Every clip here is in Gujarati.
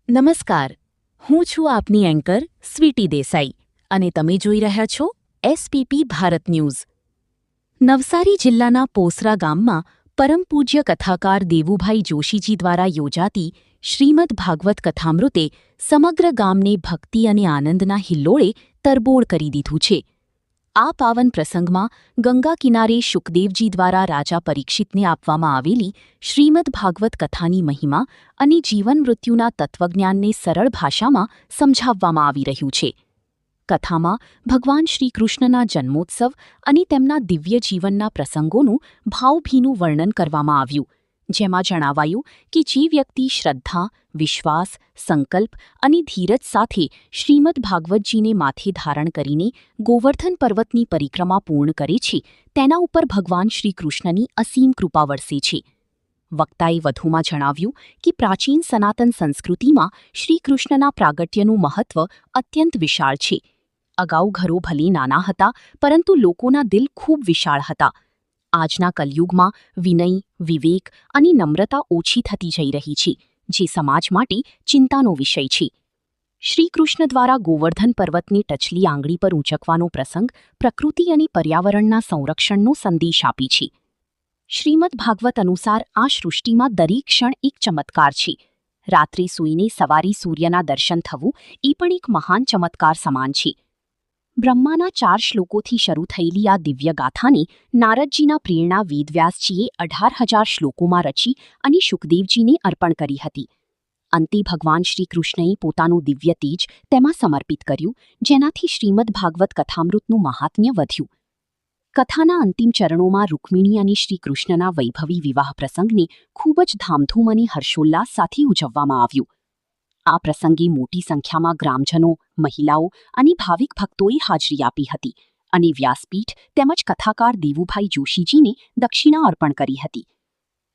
નમસ્કાર, હું છું આપની એન્કર સ્વીટી દેસાઈ અને તમે જોઈ રહ્યા છો એસપીપી ભારત ન્યૂઝ. નવસારી જિલ્લાના પોસરા ગામમાં પરમ પૂજ્ય કથાકાર દેવુભાઈ જોશીજી દ્વારા યોજાતી શ્રીમદ ભાગવત કથામૃતે સમગ્ર ગામને ભક્તિ અને આનંદના હિલ્લોળે તરબોળ કરી દીધું છે. આ પાવન પ્રસંગમાં ગંગા કિનારે શુકદેવજી દ્વારા રાજા પરીક્ષિતને આપવામાં આવેલી શ્રીમદ ભાગવત કથાની મહિમા અને જીવન મૃત્યુના તત્વજ્ઞાનને સરળ ભાષામાં સમજાવવામાં આવી રહ્યું છે. કથામાં ભગવાન શ્રીકૃષ્ણના જન્મોત્સવ અને તેમના દિવ્ય જીવનના પ્રસંગોનું ભાવભીનું વર્ણન કરવામાં આવ્યું, જેમાં જણાવાયું કે જે વ્યક્તિ શ્રદ્ધા, વિશ્વાસ, સંકલ્પ અને ધીરજ સાથે શ્રીમદ ભાગવતજીને માથે ધારણ કરીને ગોવર્ધન પર્વતની પરિક્રમા પૂર્ણ કરે છે, તેના ઉપર ભગવાન શ્રીકૃષ્ણની અસીમ કૃપા વરસે છે. વક્તાએ વધુમાં જણાવ્યું કે પ્રાચીન સનાતન સંસ્કૃતિમાં શ્રીકૃષ્ણના પ્રાગટ્યનું મહત્વ અત્યંત વિશાળ છે. અગાઉ ઘરો ભલે નાના હતા, પરંતુ લોકોના દિલ ખૂબ વિશાળ હતા. આજના કલયુગમાં વિનય, વિવેક અને નમ્રતા ઓછી થતી જઈ રહી છે, જે સમાજ માટે ચિંતાનો વિષય છે. શ્રીકૃષ્ણ દ્વારા ગોવર્ધન પર્વતને ટચલી આંગળી પર ઊંચકવાનો પ્રસંગ પ્રકૃતિ અને પર્યાવરણના સંરક્ષણનો સંદેશ આપે છે. શ્રીમદ ભાગવત અનુસાર આ સૃષ્ટિમાં દરેક ક્ષણ એક ચમત્કાર છે. રાત્રે સૂઈને સવારે સૂર્યના દર્શન થવું એ પણ એક મહાન ચમત્કાર સમાન છે. બ્રહ્માના 4 શ્લોકોથી શરૂ થયેલી આ દિવ્ય ગાથાને નારદજીના પ્રેરણા વેદવ્યાસજીએ 18,000 શ્લોકોમાં રચી અને શુકદેવજીને અર્પણ કરી હતી. અંતે ભગવાન શ્રીકૃષ્ણએ પોતાનું દિવ્ય તેજ તેમાં સમર્પિત કર્યું, જેનાથી શ્રીમદ ભાગવત કથામૃતનું મહાત્મ્ય વધ્યું. કથાના અંતિમ ચરણોમાં રૂક્મિણી અને શ્રીકૃષ્ણના વૈભવી વિવાહ પ્રસંગને ખૂબ જ ધામધૂમ અને હર્ષોલ્લાસ સાથે ઉજવવામાં આવ્યું. આ પ્રસંગે મોટી સંખ્યામાં ગ્રામજનો, મહિલાઓ અને ભાવિક ભક્તોએ હાજરી આપી હતી અને વ્યાસપીઠ તેમજ કથાકાર દેવુભાઈ જોશીજીને દક્ષિણા અર્પણ કરી હતી.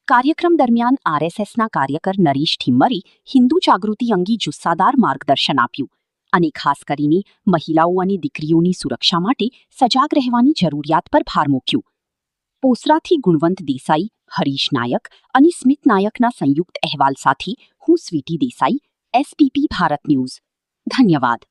કાર્યક્રમ દરમિયાન આરએસએસના કાર્યકર નરેશ ઠિમ્મરે હિન્દુ જાગૃતિ અંગે જુસ્સાદાર માર્ગદર્શન આપ્યું અને ખાસ કરીને મહિલાઓ અને દીકરીઓની સુરક્ષા માટે સજાગ રહેવાની જરૂરિયાત પર ભાર મૂક્યો. પોસરાથી ગુણવંત દેસાઈ, હરીશ નાયક અને સ્મિત નાયકના સંયુક્ત અહેવાલ સાથે હું સ્વીટી દેસાઈ, એસપીપી ભારત ન્યૂઝ. ધન્યવાદ.